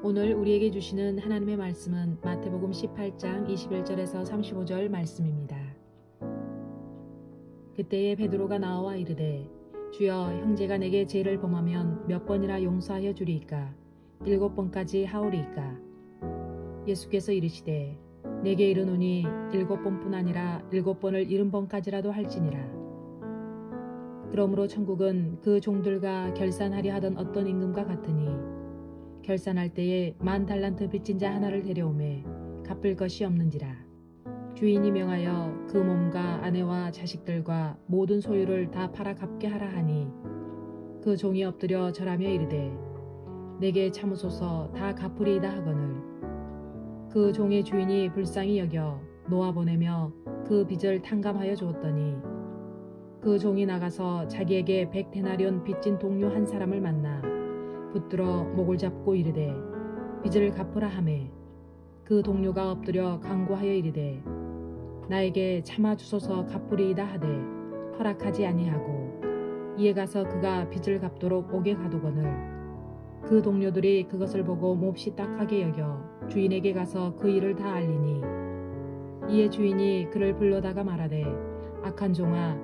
오늘 우리에게 주시는 하나님의 말씀은 마태복음 18장 21절에서 35절 말씀입니다. 그때에 베드로가 나와 이르되 주여, 형제가 내게 죄를 범하면 몇 번이나 용서하여 주리이까? 7번까지 하오리이까? 예수께서 이르시되 내게 이르노니 7번뿐 아니라 7번을 70번까지라도 할지니라. 그러므로 천국은 그 종들과 결산하려 하던 어떤 임금과 같으니 결산할 때에 10,000달란트 빚진 자 하나를 데려오매 갚을 것이 없는지라. 주인이 명하여 그 몸과 아내와 자식들과 모든 소유를 다 팔아 갚게 하라 하니 그 종이 엎드려 절하며 이르되 내게 참으소서, 다 갚으리이다 하거늘 그 종의 주인이 불쌍히 여겨 놓아보내며 그 빚을 탕감하여 주었더니 그 종이 나가서 자기에게 100데나리온 빚진 동료 한 사람을 만나 붙들어 목을 잡고 이르되 빚을 갚으라 하매 그 동료가 엎드려 간구하여 이르되 나에게 참아 주소서, 갚으리이다 하되 허락하지 아니하고 이에 가서 그가 빚을 갚도록 옥에 가두거늘 그 동료들이 그것을 보고 몹시 딱하게 여겨 주인에게 가서 그 일을 다 알리니 이에 주인이 그를 불러다가 말하되 악한 종아,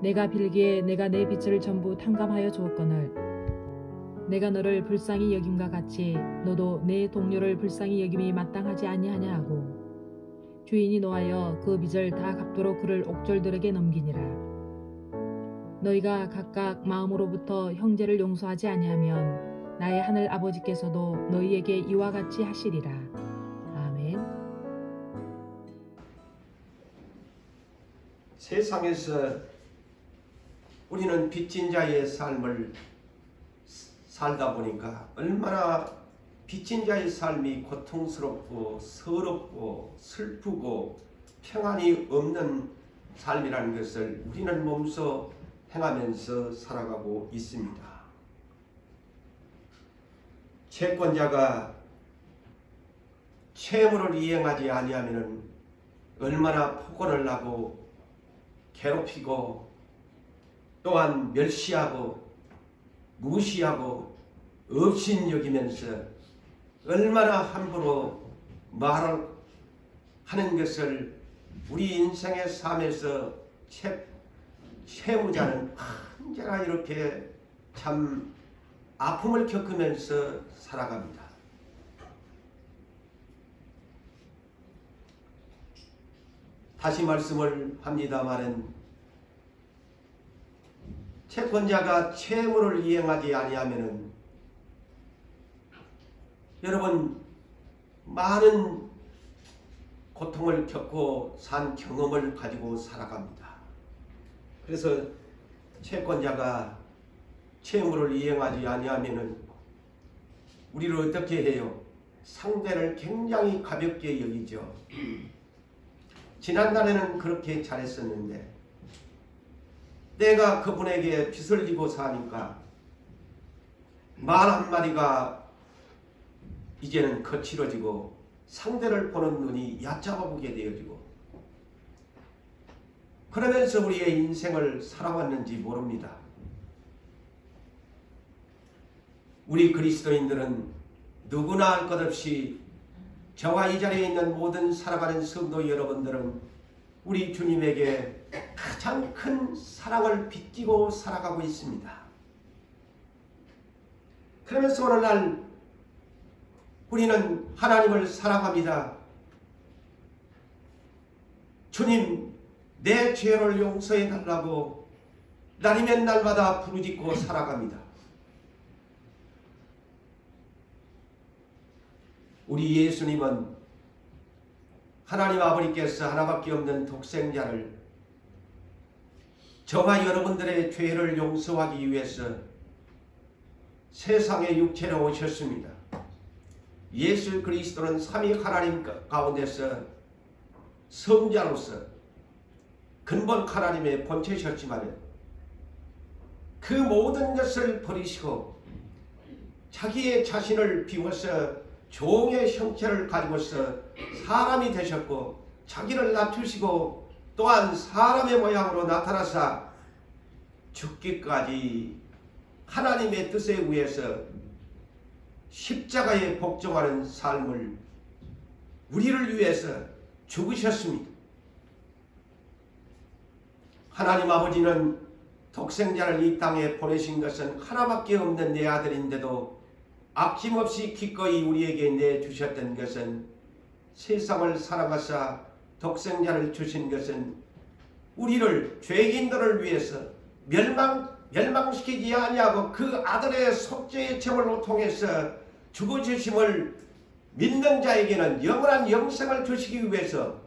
내가 빌기에 내가 내 빚을 전부 탕감하여 주었거늘 내가 너를 불쌍히 여김과 같이 너도 내 동료를 불쌍히 여김이 마땅하지 아니하냐 하고 주인이 노하여 그 빚을 다 갚도록 그를 옥졸들에게 넘기니라. 너희가 각각 마음으로부터 형제를 용서하지 아니하면 나의 하늘 아버지께서도 너희에게 이와 같이 하시리라. 아멘. 세상에서 우리는 빚진 자의 삶을 살다 보니까 얼마나 빚진 자의 삶이 고통스럽고 서럽고 슬프고 평안이 없는 삶이라는 것을 우리는 몸소 행하면서 살아가고 있습니다. 채권자가 채무를 이행하지 아니하면 얼마나 폭언을 하고 괴롭히고 또한 멸시하고 무시하고 업신여기면서 얼마나 함부로 말을 하는 것을 우리 인생의 삶에서 채무자는 언제나 이렇게 참 아픔을 겪으면서 살아갑니다. 다시 말씀을 합니다마는 채권자가 채무를 이행하지 아니하면은 여러분 많은 고통을 겪고 산 경험을 가지고 살아갑니다. 그래서 채권자가 채무를 이행하지 아니하면은 우리를 어떻게 해요? 상대를 굉장히 가볍게 여기죠. 지난날에는 그렇게 잘했었는데 내가 그분에게 빚을 지고 사니까 말 한마디가 이제는 거칠어지고 상대를 보는 눈이 얕잡아 보게 되어지고 그러면서 우리의 인생을 살아왔는지 모릅니다. 우리 그리스도인들은 누구나 할 것 없이 저와 이 자리에 있는 모든 살아가는 성도 여러분들은 우리 주님에게 가장 큰 사랑을 빚지고 살아가고 있습니다. 그러면서 오늘날 우리는 하나님을 사랑합니다. 주님, 내 죄를 용서해 달라고 날이면 날마다 부르짖고 살아갑니다. 우리 예수님은 하나님 아버지께서 하나밖에 없는 독생자를 저와 여러분들의 죄를 용서하기 위해서 세상에 육체로 오셨습니다. 예수 그리스도는 삼위 하나님 가운데서 성자로서 근본 하나님의 본체셨지만 그 모든 것을 버리시고 자기의 자신을 비워서 종의 형체를 가지고서 사람이 되셨고 자기를 낮추시고 또한 사람의 모양으로 나타나사 죽기까지 하나님의 뜻에 의해서 십자가에 복종하는 삶을 우리를 위해서 죽으셨습니다. 하나님 아버지는 독생자를 이 땅에 보내신 것은 하나밖에 없는 내 아들인데도 아낌없이 기꺼이 우리에게 내주셨던 것은, 세상을 사랑하사 독생자를 주신 것은 우리를, 죄인들을 위해서 멸망시키지 아니하고 그 아들의 속죄의 제물로 통해서 죽어주심을 믿는 자에게는 영원한 영생을 주시기 위해서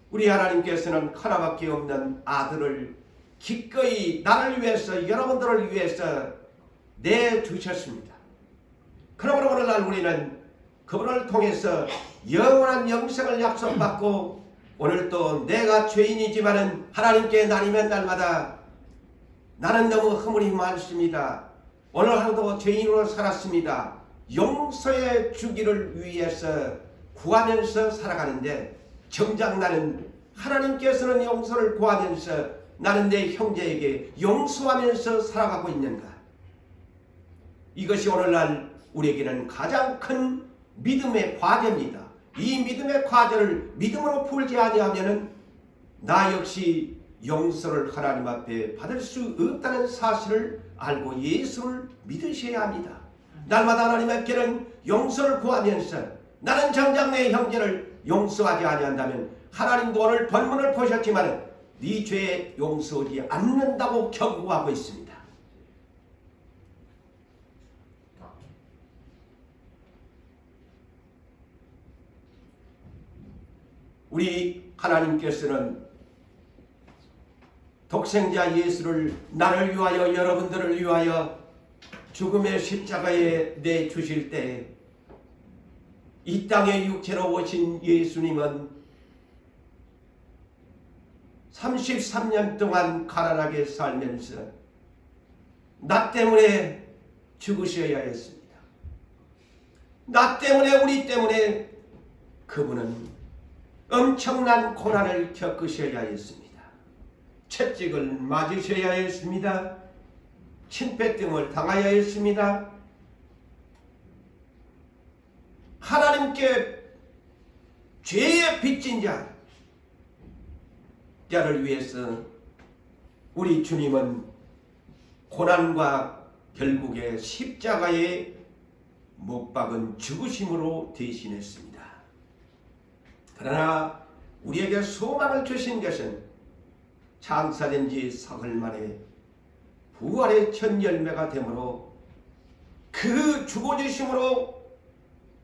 우리 하나님께서는 하나밖에 없는 아들을 기꺼이 나를 위해서, 여러분들을 위해서 내주셨습니다. 그러므로 오늘날 우리는 그분을 통해서 영원한 영생을 약속받고, 오늘도 내가 죄인이지만은 하나님께 날이면 날마다 나는 너무 허물이 많습니다. 오늘 하루도 죄인으로 살았습니다. 용서해 주기를 위해서 구하면서 살아가는데, 정작 나는 하나님께서는 용서를 구하면서 나는 내 형제에게 용서하면서 살아가고 있는가? 이것이 오늘날 우리에게는 가장 큰 믿음의 과제입니다. 이 믿음의 과제를 믿음으로 풀지 아니하면은 나 역시 용서를 하나님 앞에 받을 수 없다는 사실을 알고 예수를 믿으셔야 합니다. 날마다 하나님 앞에는 용서를 구하면서 나는 정작 내 형제를 용서하지 아니한다면, 하나님도 오늘 본문을 보셨지만 네 죄에 용서하지 않는다고 경고하고 있습니다. 우리 하나님께서는 독생자 예수를 나를 위하여, 여러분들을 위하여 죽음의 십자가에 내주실 때, 이 땅에 육체로 오신 예수님은 33년 동안 가난하게 살면서 나 때문에 죽으셔야 했습니다. 나 때문에, 우리 때문에 그분은 엄청난 고난을 겪으셔야 했습니다. 채찍을 맞으셔야 했습니다. 침뱉음을 당하여야 했습니다. 하나님께 죄에 빚진 자를 위해서 우리 주님은 고난과 결국에 십자가에 못 박은 죽으심으로 대신했습니다. 그러나 우리에게 소망을 주신 것은 창사된 지 사흘 만에 부활의 첫 열매가 되므로, 그 죽어주심으로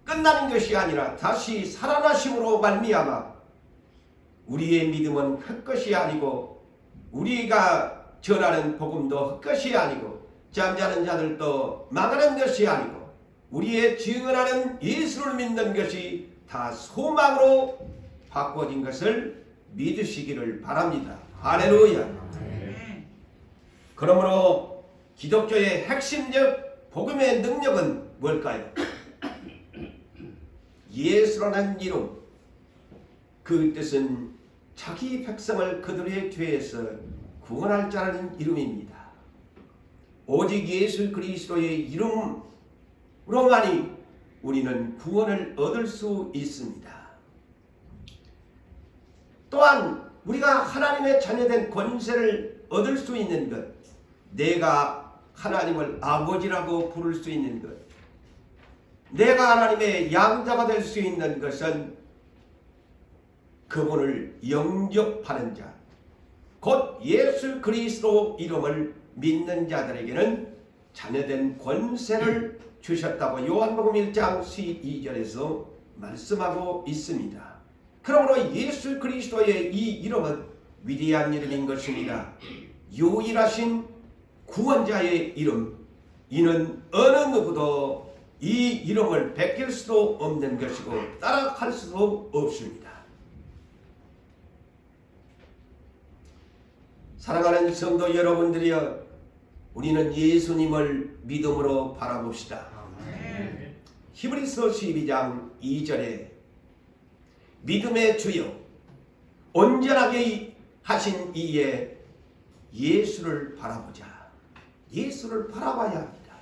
끝나는 것이 아니라 다시 살아나심으로 말미암아 우리의 믿음은 헛것이 아니고, 우리가 전하는 복음도 헛것이 아니고, 잠자는 자들도 망하는 것이 아니고, 우리의 증언하는 예수를 믿는 것이 다 소망으로 바꿔진 것을 믿으시기를 바랍니다. 할렐루야. 그러므로 기독교의 핵심적 복음의 능력은 뭘까요? 예수라는 이름, 그 뜻은 자기 백성을 그들의 죄에서 구원할 자라는 이름입니다. 오직 예수 그리스도의 이름으로만이 우리는 구원을 얻을 수 있습니다. 또한 우리가 하나님의 자녀된 권세를 얻을 수 있는 것, 내가 하나님을 아버지라고 부를 수 있는 것, 내가 하나님의 양자가 될 수 있는 것은 그분을 영접하는 자, 곧 예수 그리스도 이름을 믿는 자들에게는 자녀된 권세를 주셨다고 요한복음 1장 12절에서 말씀하고 있습니다. 그러므로 예수 그리스도의 이 이름은 위대한 이름인 것입니다. 유일하신 구원자의 이름, 이는 어느 누구도 이 이름을 베낄 수도 없는 것이고 따라갈 수도 없습니다. 사랑하는 성도 여러분들이여, 우리는 예수님을 믿음으로 바라봅시다. 히브리서 12장 2절에 믿음의 주여 온전하게 하신 이에 예수를 바라보자. 예수를 바라봐야 합니다.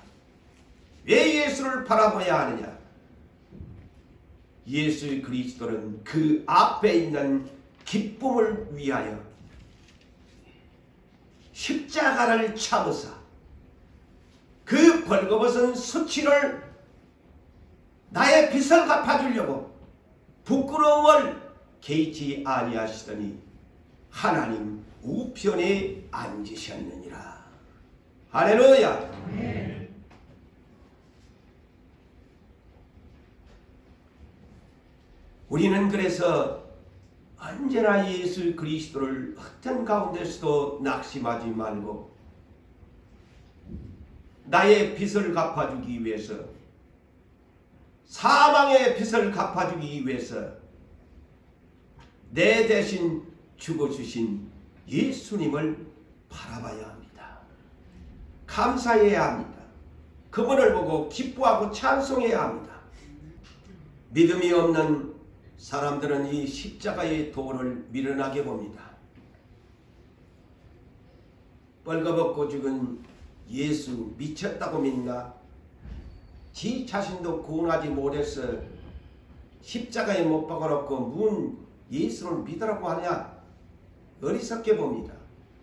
왜 예수를 바라봐야 하느냐? 예수 그리스도는 그 앞에 있는 기쁨을 위하여 십자가를 참으사 그 벌거벗은 수치를 나의 빚을 갚아주려고 부끄러움을 개의치 아니하시더니 하나님 우편에 앉으셨느니라. 할렐루야. 우리는 그래서 언제나 예수 그리스도를 어떤 가운데서도 낙심하지 말고 나의 빚을 갚아주기 위해서, 사망의 빚을 갚아주기 위해서 내 대신 죽어주신 예수님을 바라봐야 합니다. 감사해야 합니다. 그분을 보고 기뻐하고 찬송해야 합니다. 믿음이 없는 사람들은 이 십자가의 도를 미련하게 봅니다. 벌거벗고 죽은 예수 미쳤다고 믿나? 지 자신도 구원하지 못해서 십자가에 못 박아놓고 문 예수를 믿으라고 하냐? 어리석게 봅니다.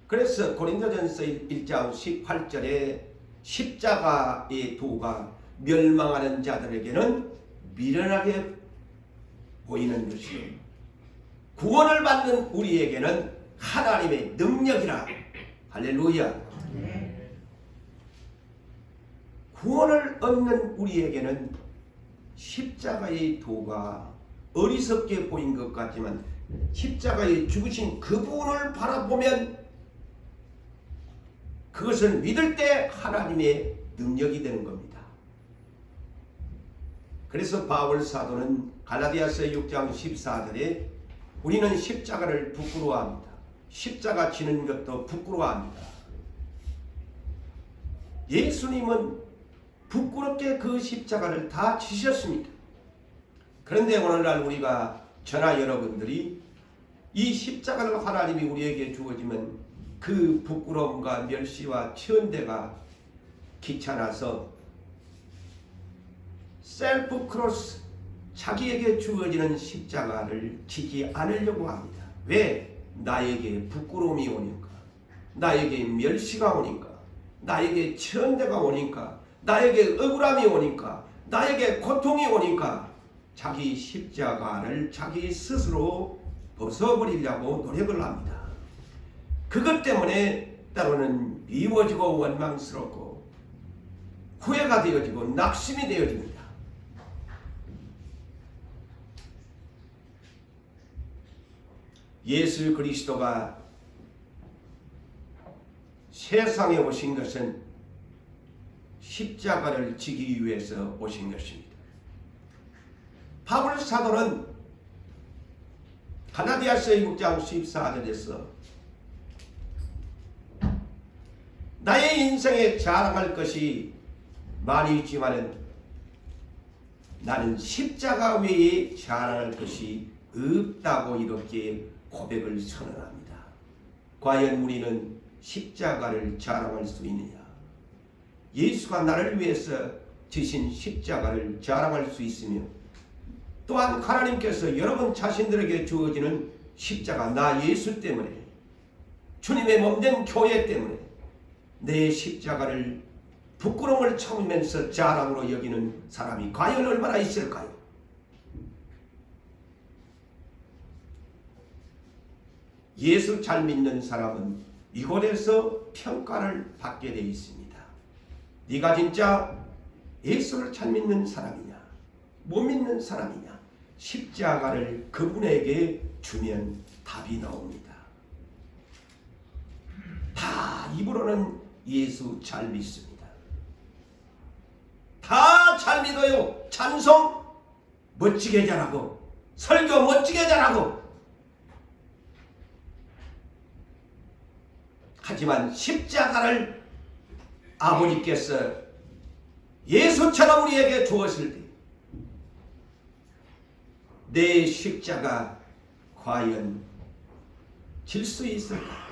그래서 고린도전서 1장 18절에 십자가의 도가 멸망하는 자들에게는 미련하게 보이는 것이요, 구원을 받는 우리에게는 하나님의 능력이라. 할렐루야. 구원을 얻는 우리에게는 십자가의 도가 어리석게 보인 것 같지만 십자가에 죽으신 그분을 바라보면 그것을 믿을 때 하나님의 능력이 되는 겁니다. 그래서 바울 사도는 갈라디아서 6장 14절에 우리는 십자가를 부끄러워합니다. 십자가 지는 것도 부끄러워합니다. 예수님은 부끄럽게 그 십자가를 다 지셨습니다. 그런데 오늘날 우리가 저나 여러분들이 이 십자가를 하나님이 우리에게 주어지면 그 부끄러움과 멸시와 천대가 귀찮아서 셀프 크로스, 자기에게 주어지는 십자가를 지지 않으려고 합니다. 왜? 나에게 부끄러움이 오니까, 나에게 멸시가 오니까, 나에게 천대가 오니까, 나에게 억울함이 오니까, 나에게 고통이 오니까 자기 십자가를 자기 스스로 벗어버리려고 노력을 합니다. 그것 때문에 때로는 미워지고 원망스럽고 후회가 되어지고 낙심이 되어집니다. 예수 그리스도가 세상에 오신 것은 십자가를 지기 위해서 오신 것입니다. 바울 사도는 갈라디아서 6장 14절에서 나의 인생에 자랑할 것이 많이 있지만 나는 십자가 외에 자랑할 것이 없다고 이렇게 고백을 선언합니다. 과연 우리는 십자가를 자랑할 수 있느냐? 예수가 나를 위해서 지신 십자가를 자랑할 수 있으며, 또한 하나님께서 여러분 자신들에게 주어지는 십자가, 나 예수 때문에, 주님의 몸된 교회 때문에 내 십자가를 부끄러움을 참으면서 자랑으로 여기는 사람이 과연 얼마나 있을까요? 예수 잘 믿는 사람은 이곳에서 평가를 받게 되어 있습니다. 네가 진짜 예수를 잘 믿는 사람이냐, 못 믿는 사람이냐? 십자가를 그분에게 주면 답이 나옵니다. 다 입으로는 예수 잘 믿습니다. 다 잘 믿어요. 찬송 멋지게 잘하고, 설교 멋지게 잘하고. 하지만 십자가를 아버지께서 예수처럼 우리에게 주었을 때 내 십자가 과연 질 수 있을까?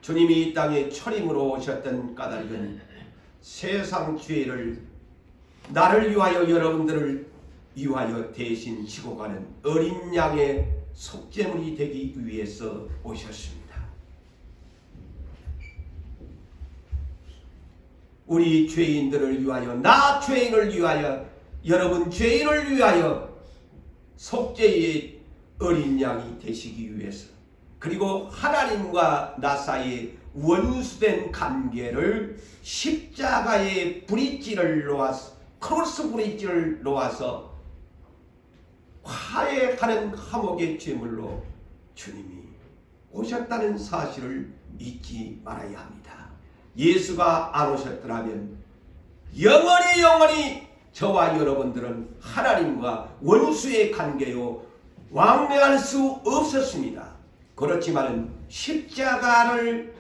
주님이 이 땅에 초림으로 오셨던 까닭은 세상 죄를 나를 위하여 여러분들을 위하여 대신 지고 가는 어린 양의 속죄물이 되기 위해서 오셨습니다. 우리 죄인들을 위하여, 나 죄인을 위하여, 여러분 죄인을 위하여 속죄의 어린 양이 되시기 위해서, 그리고 하나님과 나 사이에 원수된 관계를 십자가의 브릿지를 놓아서, 크로스 브릿지를 놓아서 화해하는 화목의 제물로 주님이 오셨다는 사실을 잊지 말아야 합니다. 예수가 안 오셨더라면 영원히 저와 여러분들은 하나님과 원수의 관계요 왕래할 수 없었습니다. 그렇지만 십자가를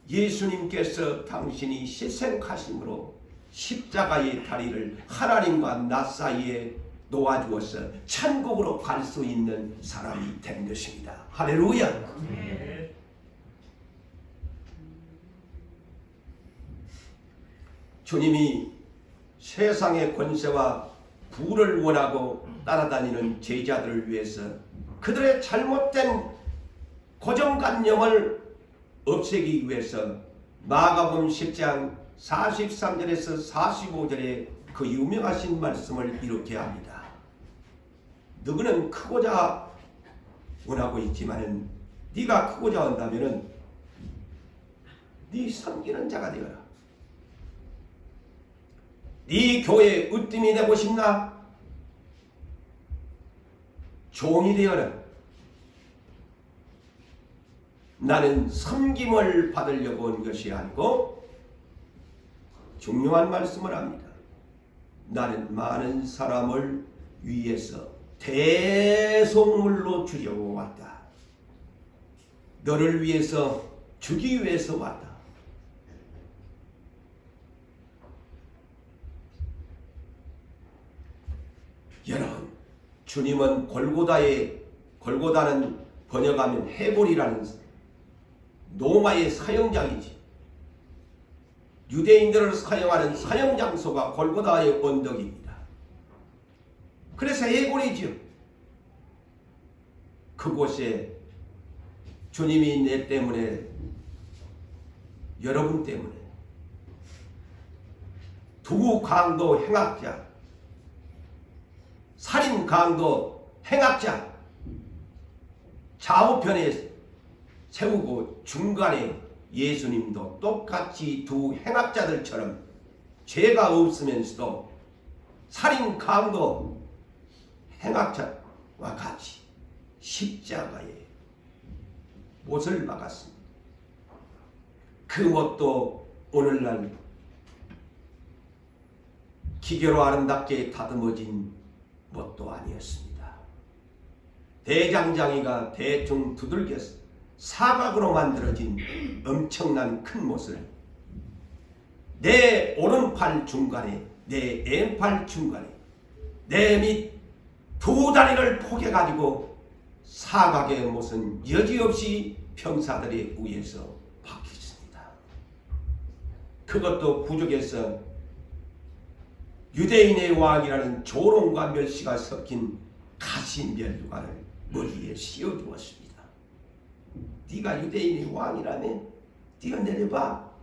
예수님께서 당신이 희생하심으로 십자가의 다리를 하나님과 나 사이에 놓아주어서 천국으로 갈 수 있는 사람이 된 것입니다. 할렐루야. 네. 주님이 세상의 권세와 부를 원하고 따라다니는 제자들을 위해서 그들의 잘못된 고정관념을 없애기 위해서 마가복음 10장 43절에서 45절에 그 유명하신 말씀을 이렇게 합니다. 너희는 크고자 원하고 있지만은 네가 크고자 한다면은 네 섬기는 자가 되어라. 네 교회 으뜸이 되고 싶나? 종이 되어라. 나는 섬김을 받으려고 온 것이 아니고 중요한 말씀을 합니다. 나는 많은 사람을 위해서 대속물로 주려고 왔다. 너를 위해서 주기 위해서 왔다. 여러분, 주님은 골고다는 번역하면 헤볼이라는 로마의 사형장이지. 유대인들을 사형하는 사형장소가 골고다의 언덕입니다. 그래서 헤볼이지요. 그곳에 주님이 내 때문에, 여러분 때문에 두 강도 행악자, 살인 강도 행악자 좌우편에 세우고 중간에 예수님도 똑같이 두 행악자들처럼 죄가 없으면서도 살인 강도 행악자와 같이 십자가에 못을 박았습니다. 그 못도 오늘날 기계로 아름답게 다듬어진 못도 아니었습니다. 대장장이가 대충 두들겨서 사각으로 만들어진 엄청난 큰 못을 내 오른팔 중간에, 내 왼팔 중간에, 내 밑 두 다리를 포개가지고 사각의 못은 여지없이 병사들의 위에서 박혔습니다. 그것도 부족해서 유대인의 왕이라는 조롱과 멸시가 섞인 가시면류관을 머리에 씌워주었습니다. 네가 유대인의 왕이라면 뛰어내려봐.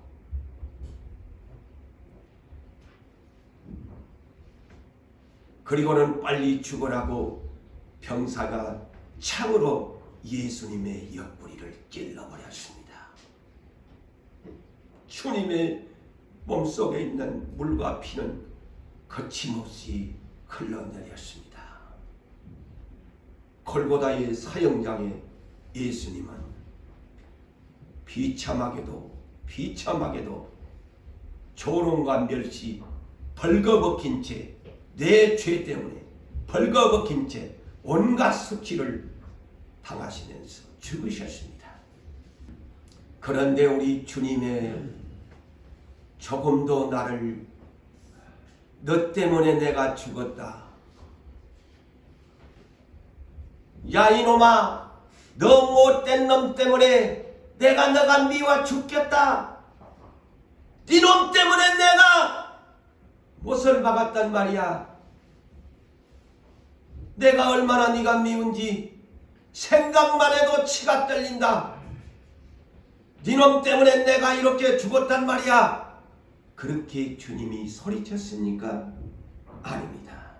그리고는 빨리 죽으라고 병사가 창으로 예수님의 옆구리를 찔러버렸습니다. 주님의 몸속에 있는 물과 피는 거침없이 흘러내렸습니다. 골고다의 사형장에 예수님은 비참하게도 조롱과 멸시, 벌거벗긴 채, 내 죄 때문에 벌거벗긴 채 온갖 수치를 당하시면서 죽으셨습니다. 그런데 우리 주님의 조금도 나를 너 때문에 내가 죽었다. 야 이놈아, 너 못된 놈 때문에 내가 너가 미워 죽겠다. 네놈 때문에 내가 못을 박았단 말이야. 내가 얼마나 네가 미운지 생각만 해도 치가 떨린다. 네놈 때문에 내가 이렇게 죽었단 말이야. 그렇게 주님이 소리쳤습니까? 아닙니다.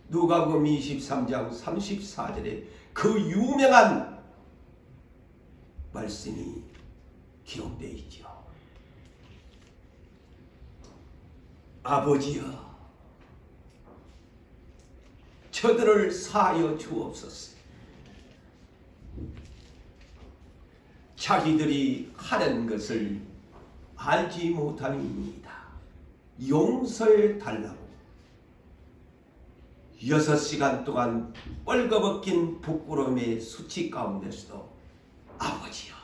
누가복음 23장 34절에 그 유명한 말씀이 기록되어 있죠. 아버지여, 저들을 사하여 주옵소서. 자기들이 하는 것을 알지 못함이니이다. 용서해 달라고 6시간 동안 뻘거벗긴 부끄러움의 수치 가운데서도 아버지여,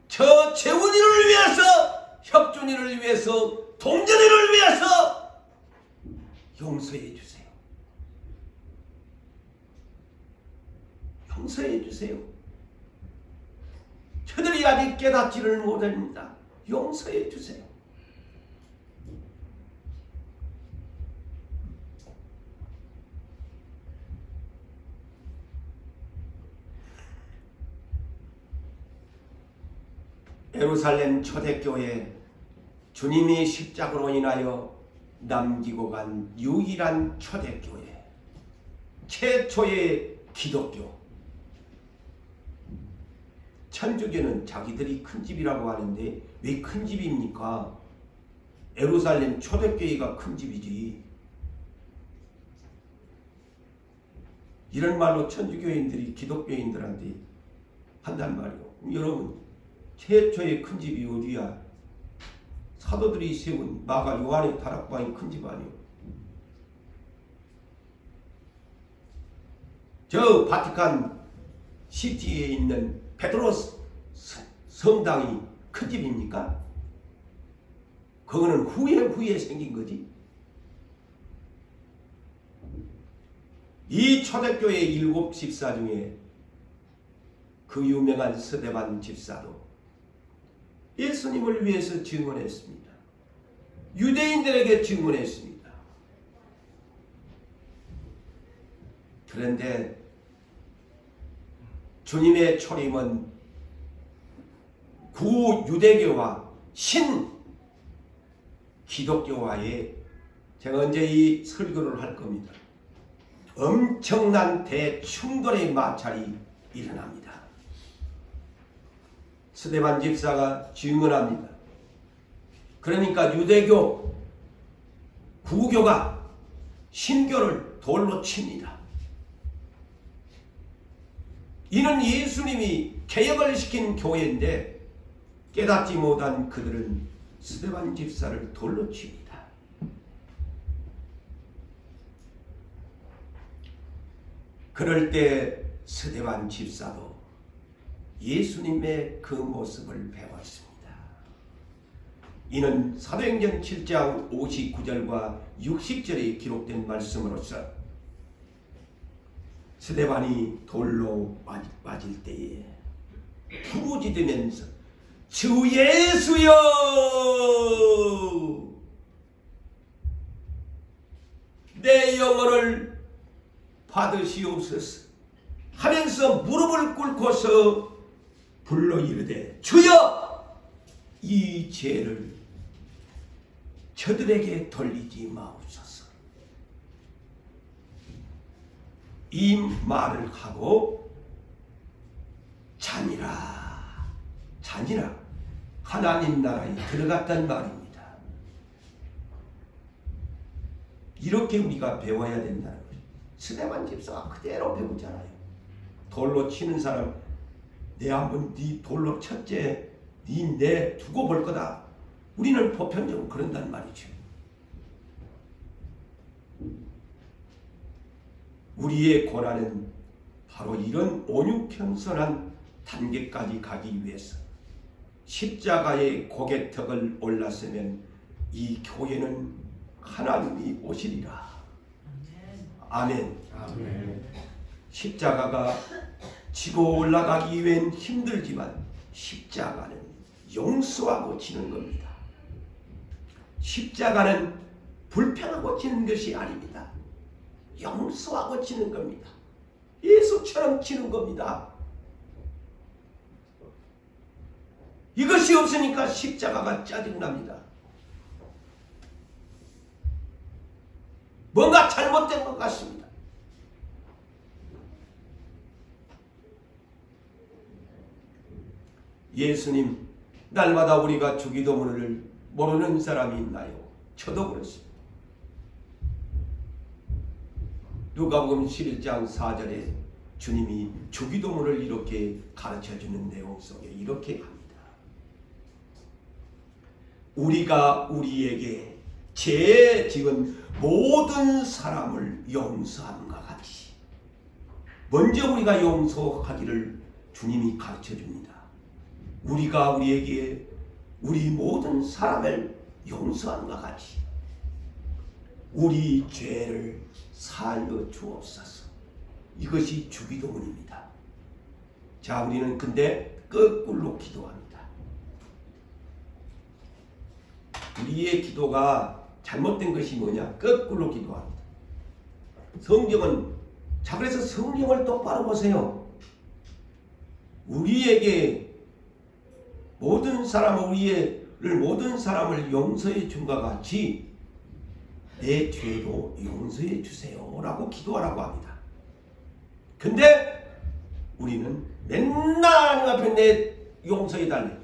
저 재훈이를 위해서, 혁준이를 위해서, 동전이를 위해서 용서해 주세요. 용서해 주세요. 저들이 아직 깨닫지를 못합니다. 용서해 주세요. 예루살렘 초대교회, 주님이 십자가로 인하여 남기고 간 유일한 초대교회, 최초의 기독교. 천주교는 자기들이 큰 집이라고 하는데 왜 큰 집입니까? 예루살렘 초대교회가 큰 집이지. 이런 말로 천주교인들이 기독교인들한테 한단 말이요. 여러분, 최초의 큰 집이 어디야? 사도들이 세운 마가 요한의 다락방이 큰 집 아니요. 저 바티칸 시티에 있는 베드로 성당이 큰 집입니까? 그거는 후에 생긴 거지. 이 초대교회 7 집사 중에 그 유명한 스데반 집사도 예수님을 위해서 증언했습니다. 유대인들에게 증언했습니다. 그런데 주님의 초림은 구유대교와 신 기독교와의, 제가 언제 이 설교를 할 겁니다. 엄청난 대충돌의 마찰이 일어납니다. 스데반 집사가 증언합니다. 그러니까 유대교, 구교가 신교를 돌로 칩니다. 이는 예수님이 개혁을 시킨 교회인데 깨닫지 못한 그들은 스데반 집사를 돌로 칩니다. 그럴 때 스데반 집사도 예수님의 그 모습을 배웠습니다. 이는 사도행전 7장 59절과 60절에 기록된 말씀으로서 스데반이 돌로 맞을 때에 부르짖으면서 주 예수여 내 영혼을 받으시옵소서 하면서 무릎을 꿇고서 불러 이르되 주여 이 죄를 저들에게 돌리지 마옵소서. 이 말을 하고 잔이라 하나님 나라에 들어갔단 말입니다. 이렇게 우리가 배워야 된다는 거죠. 스데반 집사가 그대로 배우잖아요. 돌로 치는 사람, 내 한번 네 돌로 쳤제, 네 내 두고 볼 거다. 우리는 보편적으로 그런단 말이죠. 우리의 고난은 바로 이런 온유겸손한 단계까지 가기 위해서 십자가의 고개턱을 올랐으면 이 교회는 하나님이 오시리라. 아멘. 아멘. 십자가가 지고 올라가기 위엔 힘들지만 십자가는 용서하고 지는 겁니다. 십자가는 불편하고 지는 것이 아닙니다. 용서하고 지는 겁니다. 예수처럼 지는 겁니다. 이것이 없으니까 십자가가 짜증납니다. 뭔가 잘못된 것 같습니다. 예수님, 날마다 우리가 주기도문을 모르는 사람이 있나요? 저도 그렇습니다. 누가복음 11장 4절에 주님이 주기도문을 이렇게 가르쳐주는 내용 속에 이렇게 합니다. 우리가 우리에게 죄 지은 모든 사람을 용서함과 같이 먼저 우리가 용서하기를 주님이 가르쳐줍니다. 우리가 우리에게 우리 모든 사람을 용서함과 같이 우리 죄를 사하여 주옵소서. 이것이 주기도문입니다. 자, 우리는 근데 거꾸로 기도합니다. 우리의 기도가 잘못된 것이 뭐냐? 거꾸로 기도합니다. 성경은, 자, 그래서 성경을 똑바로 보세요. 우리에게 모든 사람을 용서해 준과 같이 내 죄도 용서해 주세요 라고 기도하라고 합니다. 근데 우리는 맨날 하나님 앞에 내 용서해 달래.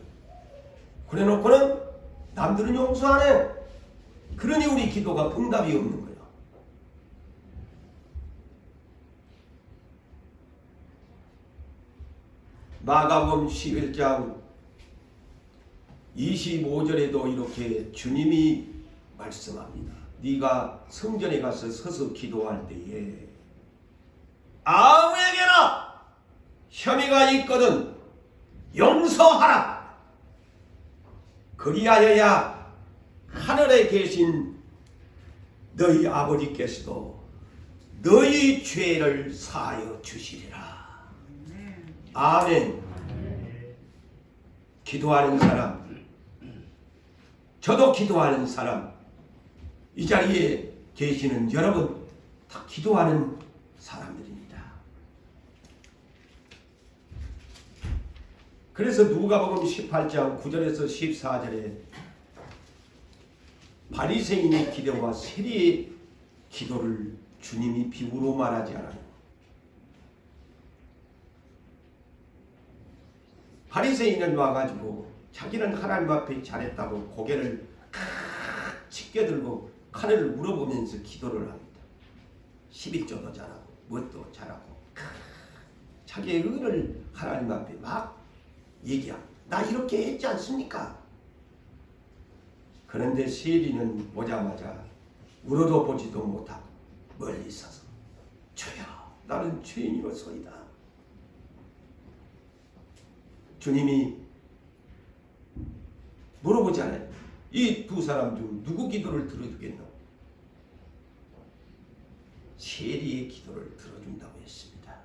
그래 놓고는 남들은 용서 안 해. 그러니 우리 기도가 응답이 없는 거예요. 마가복음 11장 25절에도 이렇게 주님이 말씀합니다. 네가 성전에 가서 서서 기도할 때에 아무에게나 혐의가 있거든 용서하라. 그리하여야 하늘에 계신 너희 아버지께서도 너희 죄를 사하여 주시리라. 아멘. 기도하는 사람, 저도 기도하는 사람, 이 자리에 계시는 여러분 다 기도하는 사람들입니다. 그래서 누가복음 18장 9절에서 14절에 바리새인의 기도와 세리의 기도를 주님이 비유로 말하지 않아요. 바리새인은 와가지고 자기는 하나님 앞에 잘했다고 고개를 치켜들고 하늘을 물어보면서 기도를 합니다. 11조도 잘하고 무엇도 잘하고 자기의 의를 하나님 앞에 막 얘기합니다. 나 이렇게 했지 않습니까? 그런데 세리는 오자마자 물어도 보지도 못하고 멀리 서서 주여 나는 죄인이로소이다. 주님이 물어보잖아요. 이 두 사람 중 누구 기도를 들어주겠노? 세리의 기도를 들어준다고 했습니다.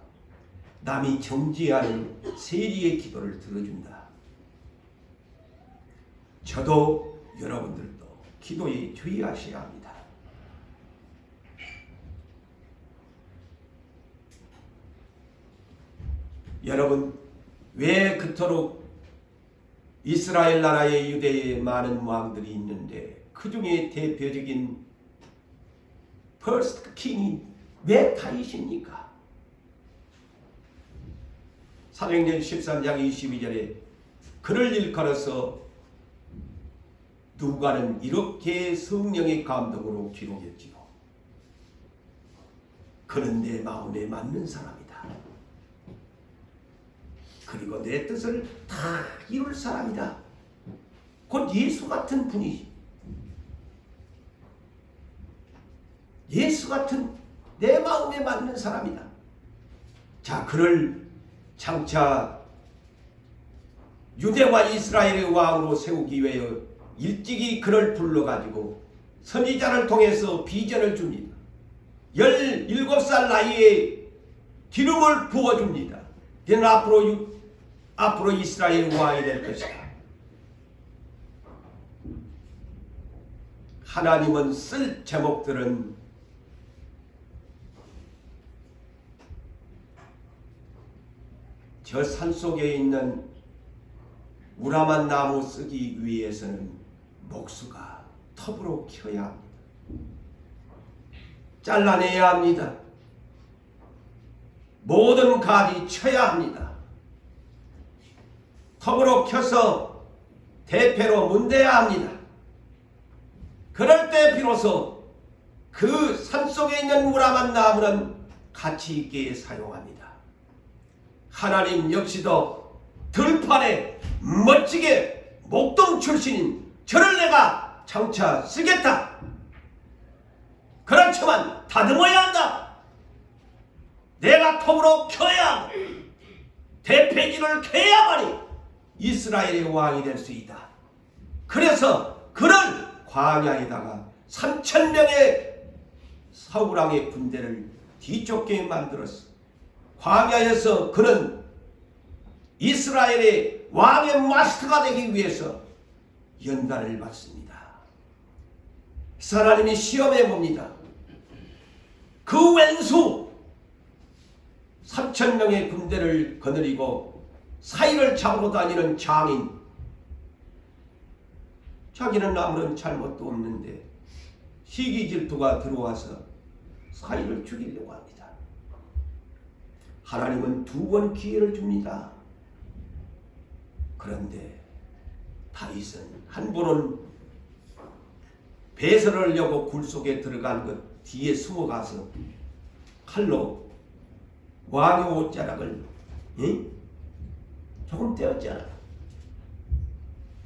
남이 정죄하는 세리의 기도를 들어준다. 저도 여러분들도 기도에 주의하셔야 합니다. 여러분, 왜 그토록 이스라엘 나라의 유대에 많은 왕들이 있는데 그 중에 대표적인 퍼스트 킹이 왜 다윗입니까? 사도행전 13장 22절에 그를 일컬어서 누가는 이렇게 성령의 감동으로 기록했지요. 그는 내 마음에 맞는 사람이다. 그리고 내 뜻을 다 이룰 사람이다. 곧 예수 같은 분이지. 예수 같은 내 마음에 맞는 사람이다. 자, 그를 장차 유대와 이스라엘의 왕으로 세우기 위해 일찍이 그를 불러가지고 선지자를 통해서 비전을 줍니다. 17살 나이에 기름을 부어줍니다. 이는 앞으로 이스라엘 왕이 될 것이다. 하나님은 쓸 제목들은 저 산속에 있는 우라만 나무 쓰기 위해서는 목수가 톱으로 켜야 합니다. 잘라내야 합니다. 모든 가지 쳐야 합니다. 톱으로 켜서 대패로 문대야 합니다. 그럴 때 비로소 그 산속에 있는 우라만 나무는 가치 있게 사용합니다. 하나님 역시도 들판에 멋지게 목동 출신인 저를 내가 장차 쓰겠다. 그렇지만 다듬어야 한다. 내가 톱으로 켜야 하고 대패기를 켜야만이 이스라엘의 왕이 될 수 있다. 그래서 그를 광야에다가 3,000명의 사울왕의 군대를 뒤쫓게 만들었어. 광야에서 그는 이스라엘의 왕의 마스터가 되기 위해서 연단을 받습니다. 하나님이 시험해 봅니다. 그 왼수 3,000명의 군대를 거느리고 사이를 잡으러 다니는 장인, 자기는 아무런 잘못도 없는데 시기 질투가 들어와서 사이를 죽이려고 합니다. 하나님은 2번 기회를 줍니다. 그런데 다윗은 한 번은 배설을 하려고 굴 속에 들어간 것 뒤에 숨어가서 칼로 왕의 옷자락을 조금 떼었잖아.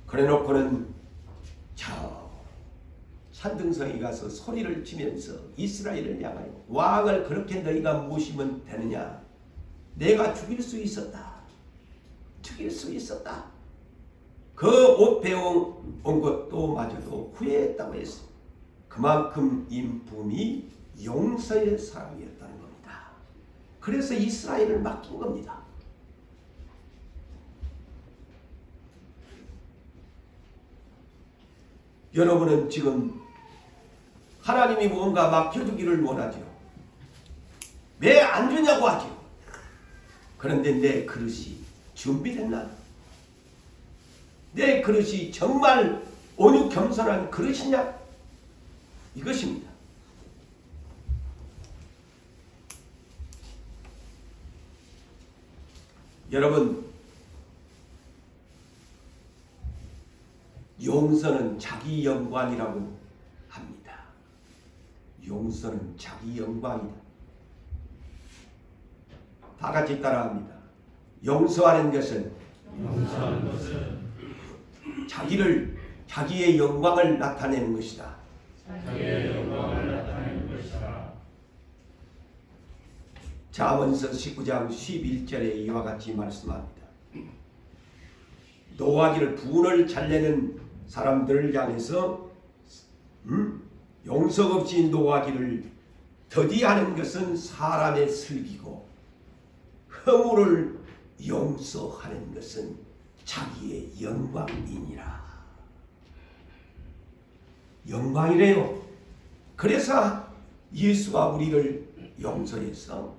그래놓고는 저 산등성에 가서 소리를 치면서 이스라엘을 향하여 왕을 그렇게 너희가 모시면 되느냐? 내가 죽일 수 있었다. 죽일 수 있었다. 그 옷 배워온 것도 마저도 후회했다고 했어. 그만큼 인품이 용서의 사람이었다는 겁니다. 그래서 이스라엘을 맡긴 겁니다. 여러분은 지금 하나님이 뭔가 맡겨주기를 원하죠. 왜 안 주냐고 하죠. 그런데 내 그릇이 준비됐나? 내 그릇이 정말 온유 겸손한 그릇이냐? 이것입니다. 여러분, 용서는 자기 영광이라고 합니다. 용서는 자기 영광이다. 다 같이 따라합니다. 용서하는 것은 자기의 영광을 나타내는 것이다. 자기의 영광을 나타내는 것이다. 잠언서 19장 11절에 이와 같이 말씀합니다. 노하기를 분을 잘 내는 사람들을 향해서 용서 없이 노하기를 더디하는 것은 사람의 슬기고 허물을 용서하는 것은 자기의 영광이니라. 영광이래요. 그래서 예수가 우리를 용서해서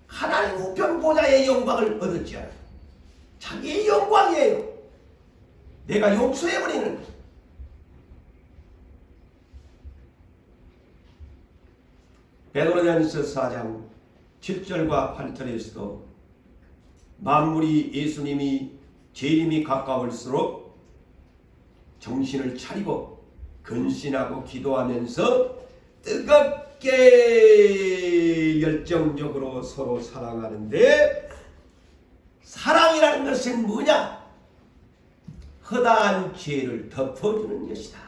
하나님 우편 보좌의 영광을 얻었죠. 자기의 영광이에요. 내가 용서해버리는. 베드로전서 4장 7절과 8절에서도 만물이 예수님이 재림이 가까울수록 정신을 차리고 근신하고 기도하면서 뜨겁게 열정적으로 서로 사랑하는데, 사랑이라는 것은 뭐냐? 허다한 죄를 덮어주는 것이다.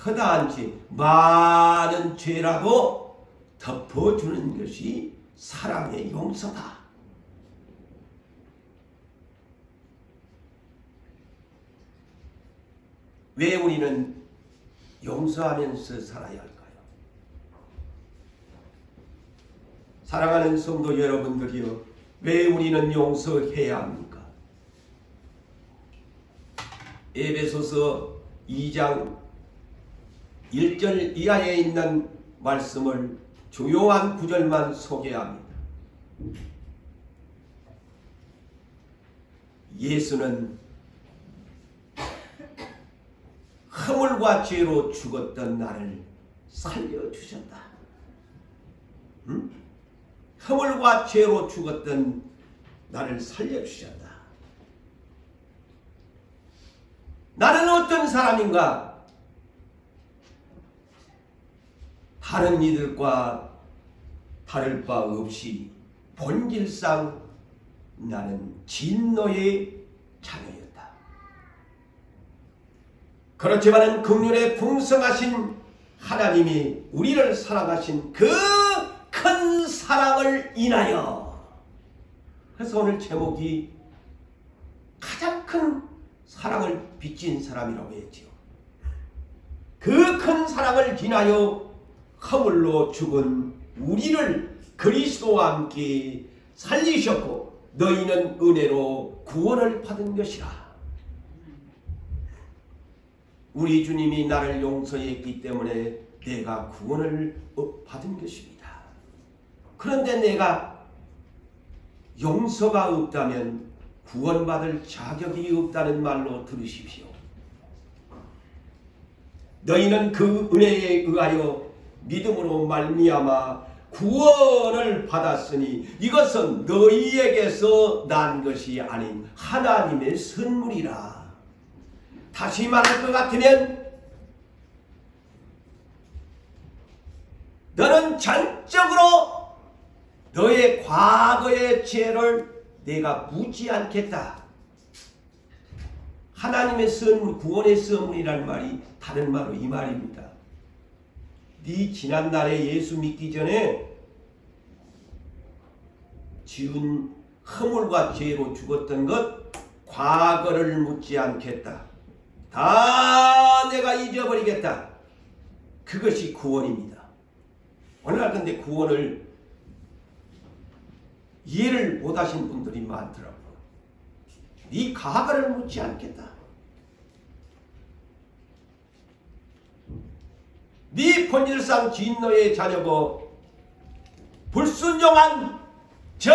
허다한 죄, 많은 죄라도 덮어주는 것이 사랑의 용서다. 왜 우리는 용서하면서 살아야 할까요? 사랑하는 성도 여러분들이여, 왜 우리는 용서해야 합니까? 에베소서 2장 1절 이하에 있는 말씀을 중요한 구절만 소개합니다. 예수는 허물과 죄로 죽었던 나를 살려주셨다. 허물과 죄로 죽었던 나를 살려주셨다. 나는 어떤 사람인가? 다른 이들과 다를 바 없이 본질상 나는 진노의 자녀였다. 그렇지만 긍휼에 풍성하신 하나님이 우리를 사랑하신 그 큰 사랑을 인하여, 그래서 오늘 제목이 가장 큰 사랑을 빚진 사람이라고 했지요. 그 큰 사랑을 인하여 허물로 죽은 우리를 그리스도와 함께 살리셨고 너희는 은혜로 구원을 받은 것이라. 우리 주님이 나를 용서했기 때문에 내가 구원을 받은 것입니다. 그런데 내가 용서가 없다면 구원받을 자격이 없다는 말로 들으십시오. 너희는 그 은혜에 의하여 믿음으로 말미암아 구원을 받았으니 이것은 너희에게서 난 것이 아닌 하나님의 선물이라. 다시 말할 것 같으면 너는 전적으로 너의 과거의 죄를 내가 묻지 않겠다. 하나님의 선물, 구원의 선물이라는 말이 다른 말로 이 말입니다. 네 지난날에 예수 믿기 전에 지은 허물과 죄로 죽었던 것 과거를 묻지 않겠다. 다 내가 잊어버리겠다. 그것이 구원입니다. 오늘날 근데 구원을 이해를 못하신 분들이 많더라고요. 네 과거를 묻지 않겠다. 네 본질상 진노의 자녀고 불순종한 저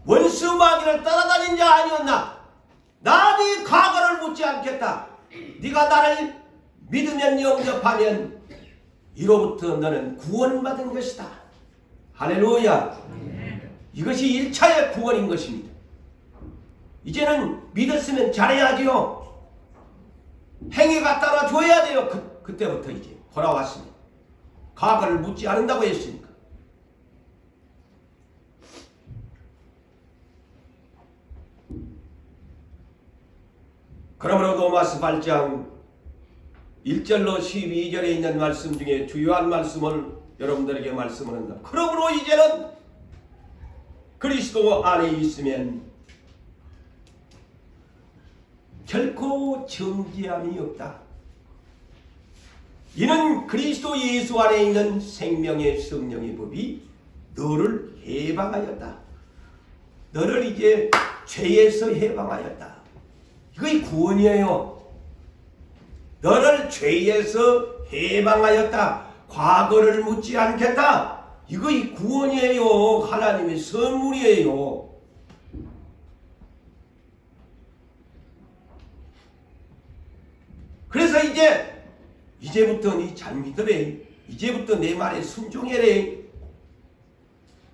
원수 마귀를 따라다닌 자 아니었나? 나 네 과거를 묻지 않겠다. 네가 나를 믿으면 영접하면 이로부터 너는 구원받은 것이다. 할렐루야. 이것이 1차의 구원인 것입니다. 이제는 믿었으면 잘해야지요. 행위가 따라줘야 돼요. 그때부터 이제 돌아왔습니다. 과거를 묻지 않는다고 했으니까. 그러므로 로마서 8장 1절로 12절에 있는 말씀 중에 주요한 말씀을 여러분들에게 말씀을 한다. 그러므로 이제는 그리스도 안에 있으면 결코 정죄함이 없다. 이는 그리스도 예수 안에 있는 생명의 성령의 법이 너를 해방하였다. 너를 이제 죄에서 해방하였다. 이것이 구원이에요. 너를 죄에서 해방하였다. 과거를 묻지 않겠다. 이것이 구원이에요. 하나님의 선물이에요. 그래서 이제부터 네 잘 믿으래. 이제부터 내 말에 순종해래.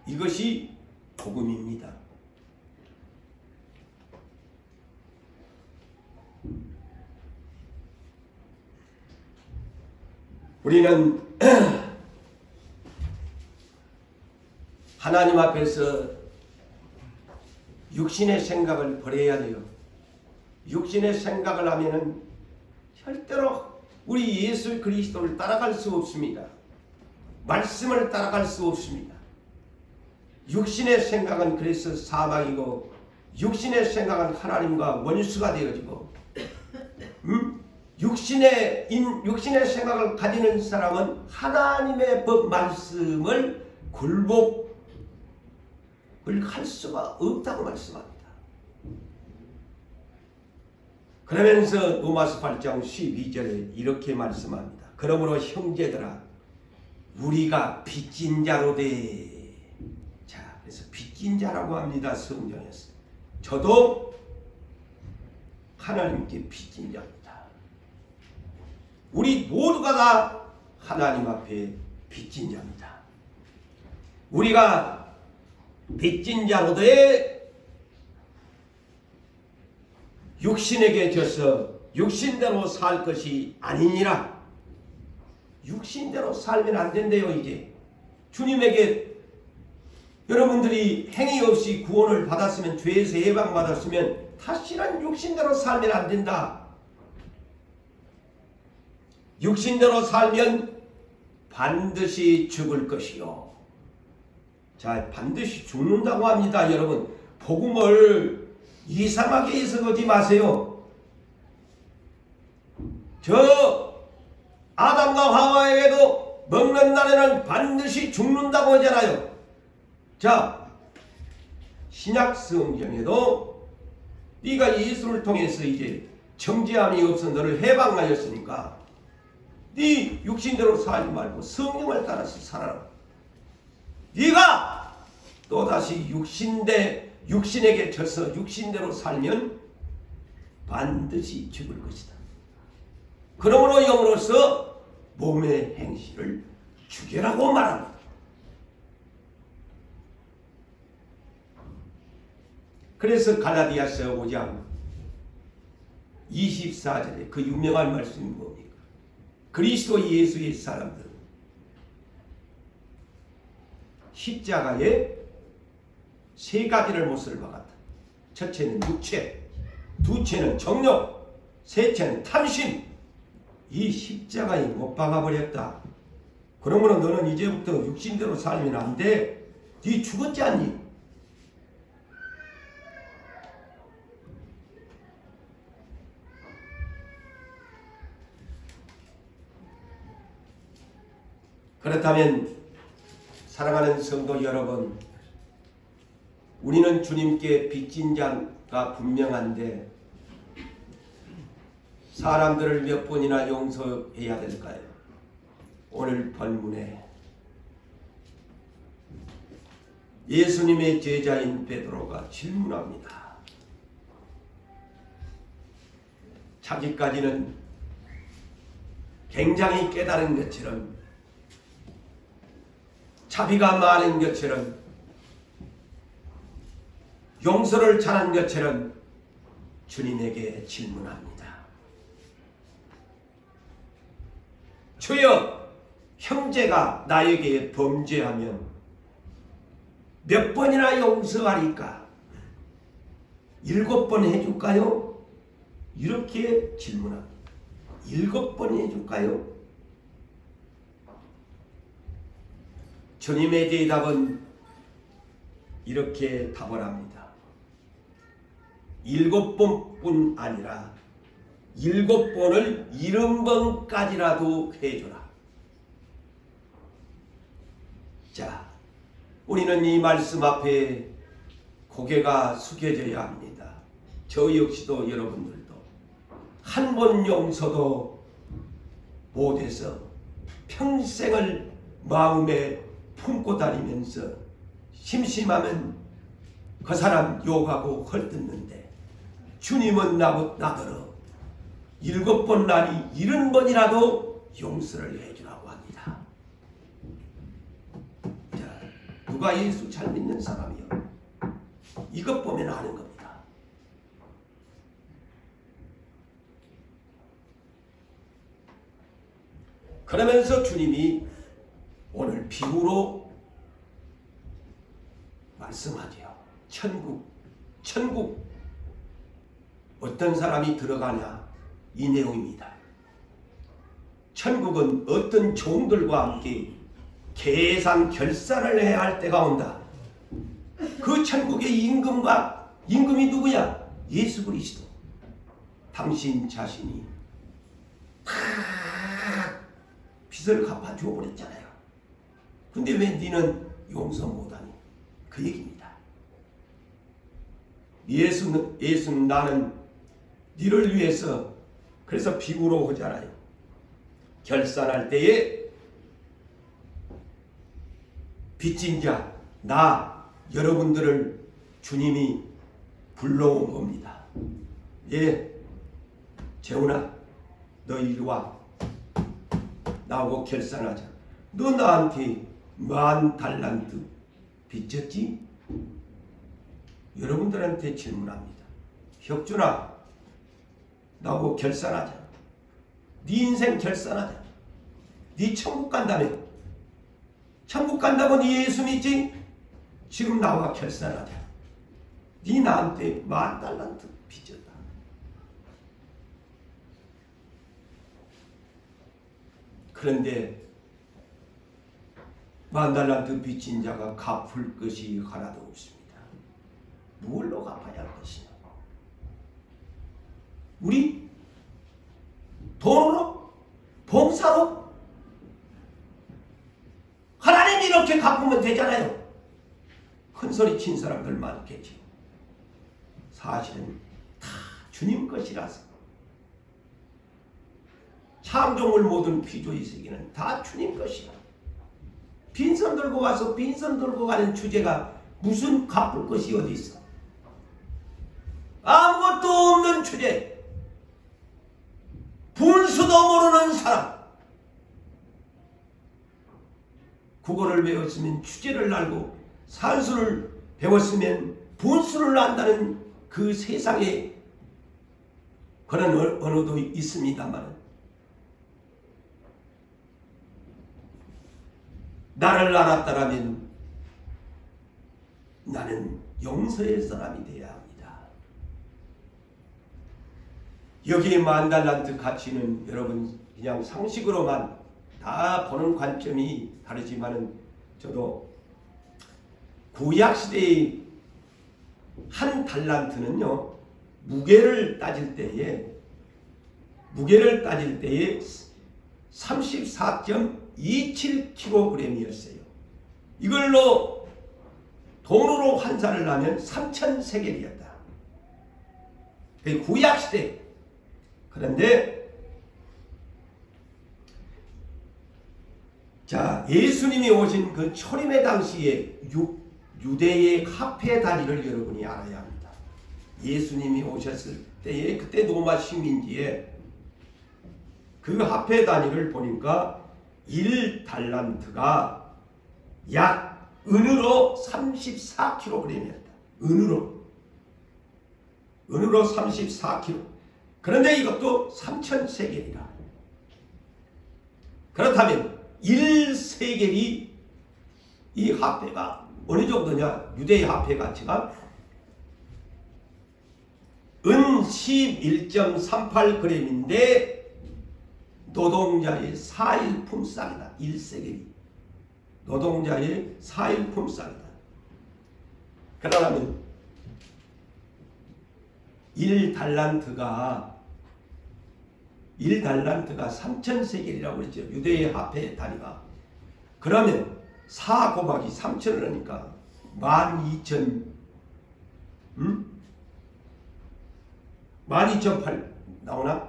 이것이 복음입니다. 우리는 하나님 앞에서 육신의 생각을 버려야 돼요. 육신의 생각을 하면은 절대로 우리 예수 그리스도를 따라갈 수 없습니다. 말씀을 따라갈 수 없습니다. 육신의 생각은 그래서 사망이고 육신의 생각은 하나님과 원수가 되어지고 육신의 생각을 가지는 사람은 하나님의 법 말씀을 굴복 할 수가 없다고 말씀합니다. 그러면서 로마서 8장 12절에 이렇게 말씀합니다. 그러므로 형제들아 우리가 빚진 자로 돼. 자, 그래서 빚진 자라고 합니다. 성경에서. 저도 하나님께 빚진 자입니다. 우리 모두가 다 하나님 앞에 빚진 자입니다. 우리가 빚진 자로 돼 육신에게 져서 육신대로 살 것이 아니니라. 육신대로 살면 안 된대요. 이제 주님에게 여러분들이 행위 없이 구원을 받았으면, 죄에서 해방받았으면 다시는 육신대로 살면 안 된다. 육신대로 살면 반드시 죽을 것이요. 자, 반드시 죽는다고 합니다. 여러분, 복음을 이상하게 해석하지 마세요. 저 아담과 하와에게도 먹는 날에는 반드시 죽는다고 하잖아요. 자, 신약 성경에도 네가 예수를 통해서 이제 정죄함이 없어 너를 해방하였으니까 네 육신대로 살지 말고 성령을 따라서 살아라. 네가 또다시 육신에게 져서 육신대로 살면 반드시 죽을 것이다. 그러므로 영으로서 몸의 행실을 죽여라고 말합니다. 그래서 갈라디아서 5장 24절에 그 유명한 말씀이 뭡니까? 그리스도 예수의 사람들은 십자가에 세 가지를 못을 박았다. 첫째는 육체, 두째는 정욕, 셋째는 탐심. 이 십자가에 못 박아버렸다. 그러므로 너는 이제부터 육신대로 살면 안 돼. 네 죽었지 않니? 그렇다면 사랑하는 성도 여러분, 우리는 주님께 빚진 자가 분명한데 사람들을 몇 번이나 용서해야 될까요? 오늘 본문에 예수님의 제자인 베드로가 질문합니다. 자기까지는 굉장히 깨달은 것처럼, 자비가 많은 것처럼, 용서를 잘한 것처럼 주님에게 질문합니다. 주여, 형제가 나에게 범죄하면 몇 번이나 용서하리까? 7번 해줄까요? 이렇게 질문합니다. 7번 해줄까요? 주님의 대답은 이렇게 답을 합니다. 7번뿐 아니라 7번을 70번까지라도 해줘라. 자, 우리는 이 말씀 앞에 고개가 숙여져야 합니다. 저 역시도 여러분들도 한 번 용서도 못해서 평생을 마음에 품고 다니면서 심심하면 그 사람 욕하고 헐뜯는데, 주님은 나더러 7번 날이 70번이라도 용서를 해주라고 합니다. 자, 누가 예수 잘 믿는 사람이요? 이것 보면 아는 겁니다. 그러면서 주님이 오늘 비유로 말씀하지요. 천국 어떤 사람이 들어가냐, 이 내용입니다. 천국은 어떤 종들과 함께 계산 결산을 해야 할 때가 온다. 그 천국의 임금이 누구야? 예수 그리스도. 당신 자신이 다 빚을 갚아주어 버렸잖아요. 근데 왜 너는 용서 못하니? 그 얘기입니다. 예수는 나는 너를 위해서 그래서 비유로 하잖아요. 결산할 때에 빚진 자, 나 여러분들을 주님이 불러온 겁니다. 예, 재훈아, 너 이리 와. 나하고 결산하자. 너 나한테 10,000달란트 빚졌지? 여러분들한테 질문합니다. 혁준아, 나하고 결산하자. 네 인생 결산하자. 네 천국 간다며. 천국 간다고 네 예수 믿지? 지금 나와 결산하자. 네 나한테 10,000달란트 빚졌다. 그런데 10,000달란트 빚진 자가 갚을 것이 하나도 없습니다. 무엇로 갚아야 할 것이냐? 우리 돈으로? 봉사로? 하나님 이렇게 갚으면 되잖아요. 큰소리 친 사람들 많겠죠. 사실은 다 주님 것이라서. 창조물 모든 피조의 세계는 다 주님 것이야. 빈손 들고 와서 빈손 들고 가는 주제가 무슨 갚을 것이 어디 있어? 아무것도 없는 주제. 분수도 모르는 사람. 국어를 배웠으면 주제를 알고 산수를 배웠으면 분수를 안다는 그 세상에 그런 언어도 있습니다만 나를 알았다라면 나는 용서의 사람이 되어야 합니다. 여기에 10,000달란트 가치는 여러분 그냥 상식으로만 다 보는 관점이 다르지만은 저도 구약시대의 한 달란트는요 무게를 따질 때에 34.27kg이었어요. 이걸로 돈으로 환산을 하면 3,000세겔이었다. 구약시대. 그런데 자, 예수님이 오신 그 초림의 당시에 유대의 화폐 단위를 여러분이 알아야 합니다. 예수님이 오셨을 때에 그때 로마 식민지에 그 화폐 단위를 보니까 1달란트가 약 은으로 34kg이었다. 은으로 34kg. 그런데 이것도 3,000세겔이라. 그렇다면 1세겔이 이 화폐가 어느 정도냐? 유대의 화폐 가치가 은 11.38g인데 노동자의 4일 품삯이다. 1세겔이. 노동자의 4일 품삯이다. 그러면 1달란트가 3,000세겔이라고 그랬죠. 유대의 화폐 단위가. 그러면 4 곱하기 3,000을 하니까 12,000 12,800 나오나?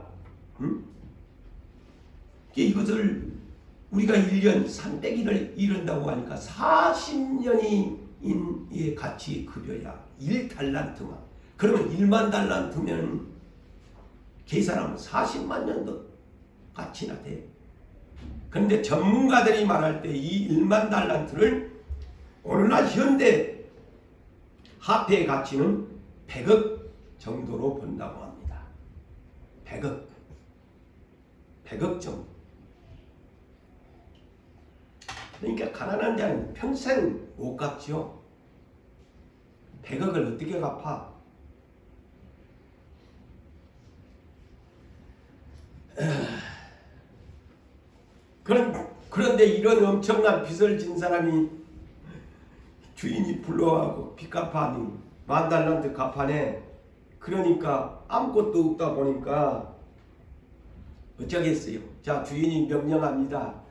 이것을 우리가 1년 300일을 이룬다고 하니까 40년이 같이 급여야. 1달란트만. 그러면 10,000달란트면 계산하면 40만 년도 가치나 돼. 그런데 전문가들이 말할 때 이 10,000달란트를 오늘날 현대 화폐의 가치는 100억 정도로 본다고 합니다. 100억 정도. 그러니까 가난한 자는 평생 못 갚죠. 100억을 어떻게 갚아? 그런데 이런 엄청난 빚을 진 사람이 주인이 불러가고 빚 갚아니 10,000달란트 갚아내. 그러니까 아무것도 없다 보니까 어쩌겠어요. 자, 주인이 명령합니다.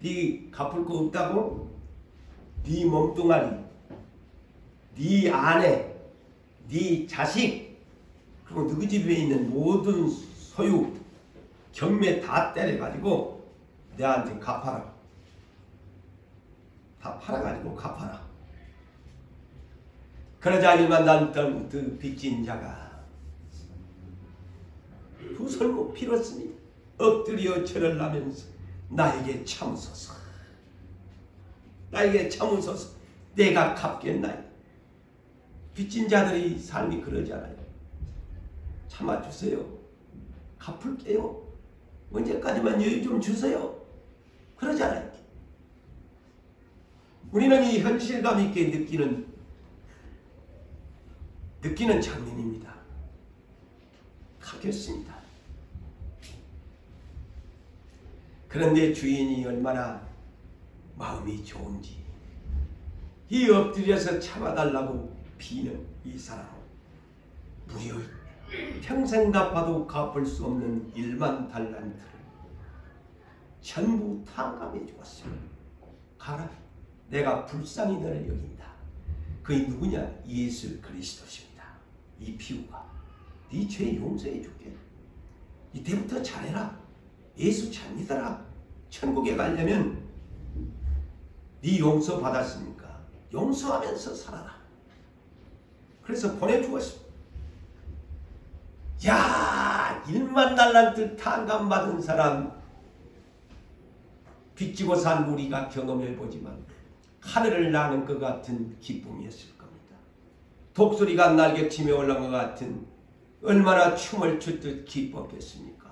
네 갚을 거 없다고? 네 몸뚱아리, 네 아내, 네 자식 그리고 너희 집에 있는 모든 소유 경매 다 때려가지고 내한테 갚아라. 다 팔아가지고 갚아라. 그러자 일만 났던 그 빚진 자가 두 설모 빌었으니 엎드려 절을 하면서 나에게 참으소서. 나에게 참으소서. 내가 갚겠나이다. 빚진 자들이 삶이 그러잖아요. 참아주세요. 갚을게요. 언제까지만 여유 좀 주세요. 그러잖아요. 우리는 이 현실감 있게 느끼는 장면입니다. 갚겠습니다. 그런데 주인이 얼마나 마음이 좋은지 이 엎드려서 참아달라고 비는 이 사람은 무려 평생 갚아도 갚을 수 없는 1만 달란트를 전부 탕감해 주었습니다. 가라. 내가 불쌍히 너를 여긴다. 그의 누구냐? 예수 그리스도십니다. 이 피우가 네 죄 용서해 줄게. 이때부터 잘해라. 예수 잘 믿어라. 천국에 가려면 네 용서 받았으니까 용서하면서 살아라. 그래서 보내주었습니다. 야, 1만 달란트 탕감받은 사람 빚지고 산 우리가 경험해보지만 하늘을 나는 것 같은 기쁨이었을 겁니다. 독수리가 날개치며 올라간 것 같은 얼마나 춤을 추듯 기뻤겠습니까?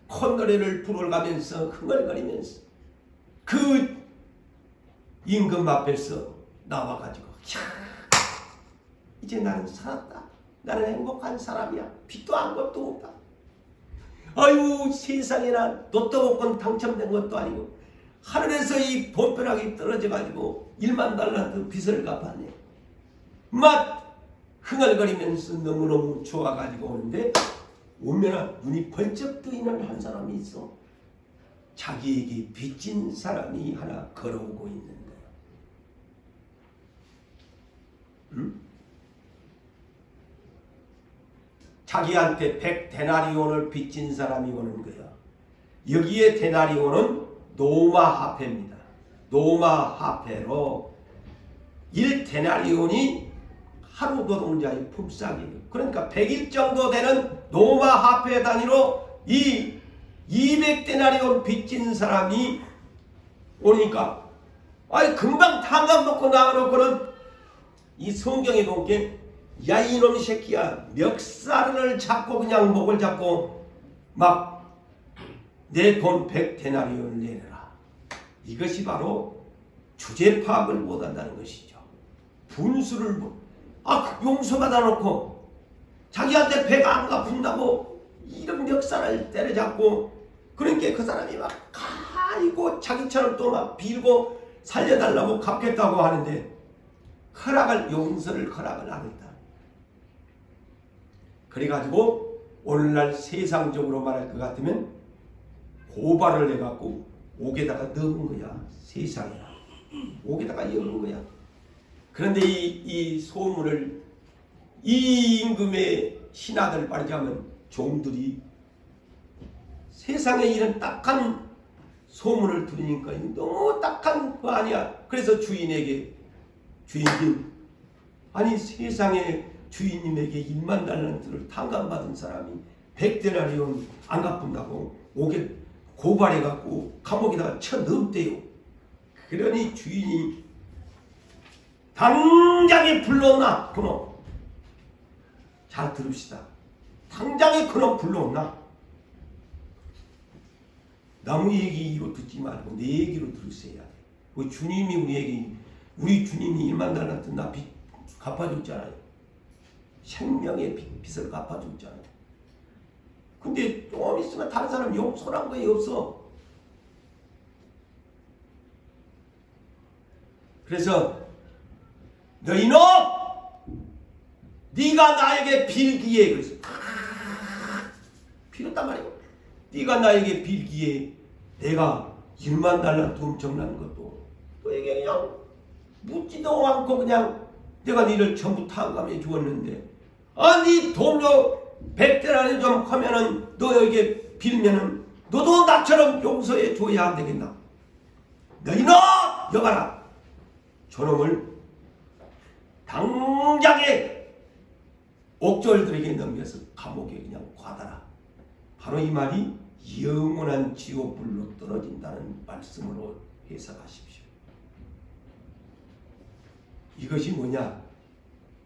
콧노래를 불어가면서 흥얼거리면서 그 임금 앞에서 나와가지고 이제 나는 살았다. 나는 행복한 사람이야. 빚도 아무것도 없다. 아유, 세상에나 로또 복권 당첨된 것도 아니고 하늘에서 이 돈벼락이 떨어져가지고 1만 달란트 빚을 갚았네. 막 흥얼거리면서 너무너무 좋아가지고 오는데 오면 눈이 번쩍 뜨이는 한 사람이 있어. 자기에게 빚진 사람이 하나 걸어오고 있는 거야. 응? 자기한테 100데나리온을 빚진 사람이 오는 거야. 여기에 데나리온은 노마하페입니다. 노마하페로 1데나리온이 하루 노동자의 품삯이에요. 그러니까 100일 정도 되는 노마하페 단위로 이 200데나리온 빚진 사람이 오니까 아이 금방 탕감 먹고 나가놓고는 이 성경에 보니까 야 이놈 새끼야 멱살을 잡고 그냥 목을 잡고 막 내 돈 100데나리온을 내놔라. 이것이 바로 주제 파악을 못한다는 것이죠. 분수를 용서받아 놓고 자기한테 배가 안 갚는다고 이런 멱살을 때려잡고 그러니까 그 사람이 막 가이고 자기처럼 또 막 빌고 살려달라고 갚겠다고 하는데 용서를 허락을 안 했다. 그래가지고 오늘날 세상적으로 말할 것 같으면 고발을 해갖고 옥에다가 넣은 거야. 세상에 옥에다가 넣은 거야. 그런데 이 소문을 이 임금의 신하들 말하자면 종들이 세상에 이런 딱한 소문을 들으니까 너무 딱한 거 아니야. 그래서 주인님 아니 세상에 주인님에게 1만 달란트를 탕감받은 사람이 100데나리온 안 갚는다고 옥에 고발해갖고 감옥에다가 쳐넣었대요. 그러니 주인이 당장에 불러온나 그놈. 잘 들읍시다. 당장에 그놈 불러온나. 나무 얘기로 듣지 말고 내 얘기로 들으셔야 돼. 우리 주님이 우리 주님이 1만 달란트 나 빚 갚아줬잖아요. 생명의 빚을 갚아줬잖아요. 근데 좀 있으면 다른 사람 용서란 거에 없어. 그래서 너희놈! 네가 나에게 빌기에 그래서 빌었단 말이야. 네가 나에게 빌기에 내가 1만 달란트 엄청난 것도 너에게 그냥 묻지도 않고 그냥 내가 니를 전부 탕감해 주었는데 네 돈으로 100대라는 좀 하면은 너에게 빌면은 너도 나처럼 용서해 줘야 안 되겠나? 너희는 여봐라, 저놈을 당장에 옥졸들에게 넘겨서 감옥에 그냥 놔둬라. 바로 이 말이 영원한 지옥불로 떨어진다는 말씀으로 해석하십시오. 이것이 뭐냐?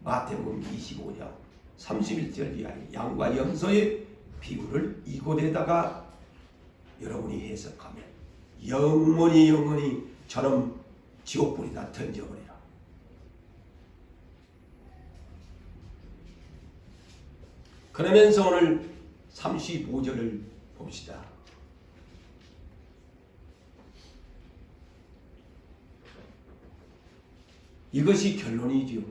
마태복음 25장 31절 이하의 양과 염소의 비유를 이곳에다가 여러분이 해석하면 영원히 저놈 지옥불에다 던져버리라. 그러면서 오늘 35절을 봅시다. 이것이 결론이지요.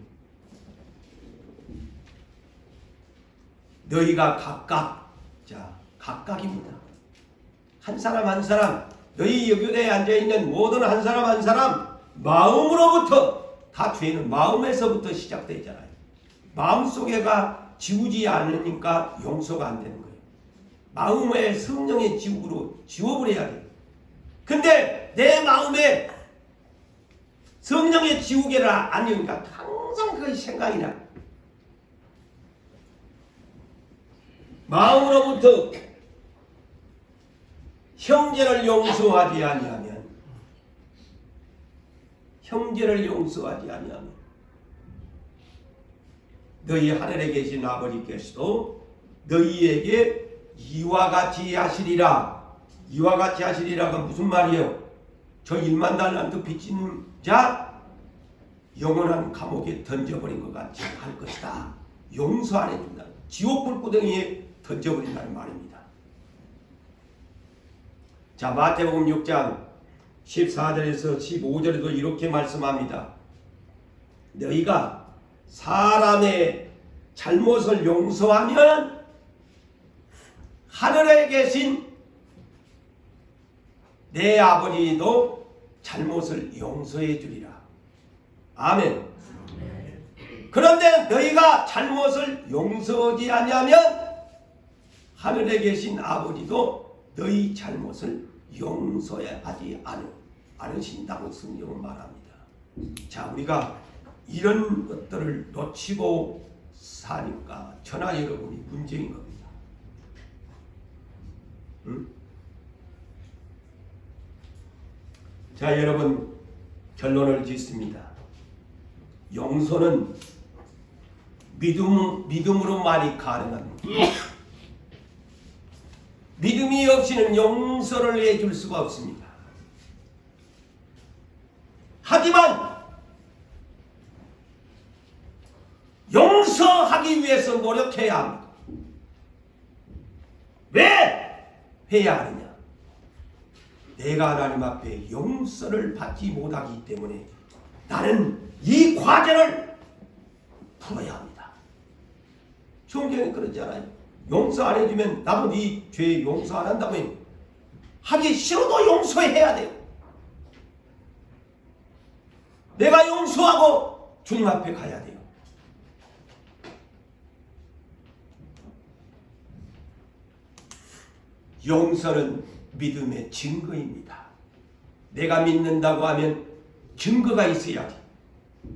너희가 각각입니다. 한 사람 한 사람, 너희 여교대에 앉아있는 모든 한 사람 한 사람 마음으로부터, 다 죄는 마음에서부터 시작되잖아요. 마음속에가 지우지 않으니까 용서가 안 되는 거예요. 마음에 성령의 지옥으로 지워버려야 돼요. 근데 내 마음에 성령의 지우개라 아니니까 항상 그 생각이 나. 마음으로부터 형제를 용서하지 아니하면 너희 하늘에 계신 아버지께서도 너희에게 이와 같이 하시리라. 이와 같이 하시리라가 무슨 말이에요? 저 1만 달란트 빚진 자 영원한 감옥에 던져버린 것 같이 할 것이다. 용서 안 해준다. 지옥 불구덩이에 던져버린다는 말입니다. 자, 마태복음 6장 14절에서 15절에도 이렇게 말씀합니다. 너희가 사람의 잘못을 용서하면 하늘에 계신 내 아버지도 잘못을 용서해 주리라. 아멘. 그런데 너희가 잘못을 용서하지 아니하면 하늘에 계신 아버지도 너희 잘못을 용서하지 않으신다고 성경은 말합니다. 자, 우리가 이런 것들을 놓치고 사니까 저나 여러분이 문제인 겁니다. 응? 자, 여러분, 결론을 짓습니다. 용서는 믿음으로만이 가능합니다. 믿음이 없이는 용서를 해줄 수가 없습니다. 하지만 용서하기 위해서 노력해야 합니다. 왜 해야 하느냐? 내가 하나님 앞에 용서를 받지 못하기 때문에 나는 이 과제를 풀어야 합니다. 성경에 그러잖아요. 용서 안 해주면 나도 네 죄 용서 안 한다고 하기 싫어도 용서해야 돼요. 내가 용서하고 주님 앞에 가야 돼요. 용서는 믿음의 증거입니다. 내가 믿는다고 하면 증거가 있어야지.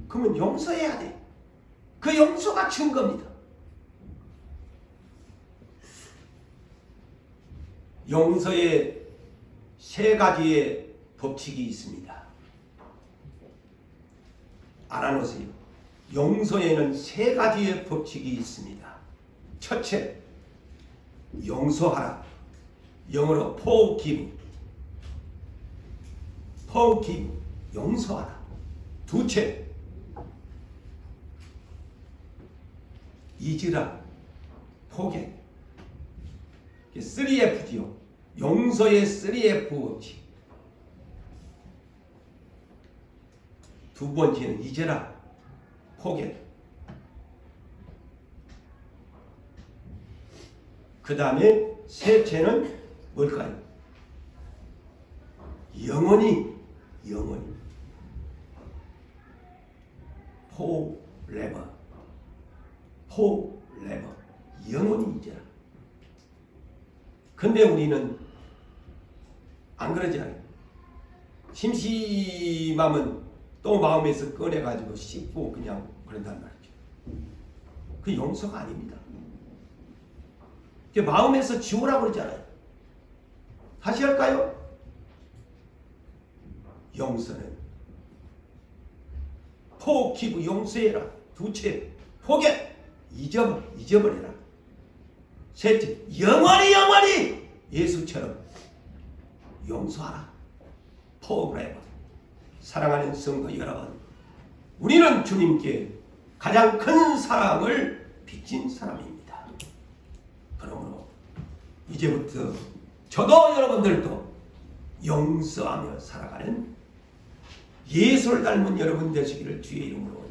그러면 용서해야 돼. 그 용서가 증거입니다. 용서에 3가지의 법칙이 있습니다. 알아놓으세요. 용서에는 3가지의 법칙이 있습니다. 첫째, 용서하라. 영어로 forgive. 용서하라. 둘째, 잊으라. forget. 3F지요. 용서의 3F 법칙. 두 번째는 잊어라. forget. 그 다음에 셋째는 뭘까요? 영원히 forever. forever. 영원히 잊어라. 근데 우리는 안 그러잖아요. 심심하면 또 마음에서 꺼내가지고 씹고 그냥 그런단 말이죠. 그 용서가 아닙니다. 마음에서 지우라고 그러잖아요. 다시 할까요? 용서는 forgive, 용서해라. 둘째, forget, 잊어버려라. 셋째, 영원히 예수처럼 용서하라. forever. 사랑하는 성도 여러분, 우리는 주님께 가장 큰 사랑을 빚진 사람입니다. 그러므로 이제부터 저도 여러분들도 용서하며 살아가는 예수를 닮은 여러분 되시기를 주의 이름으로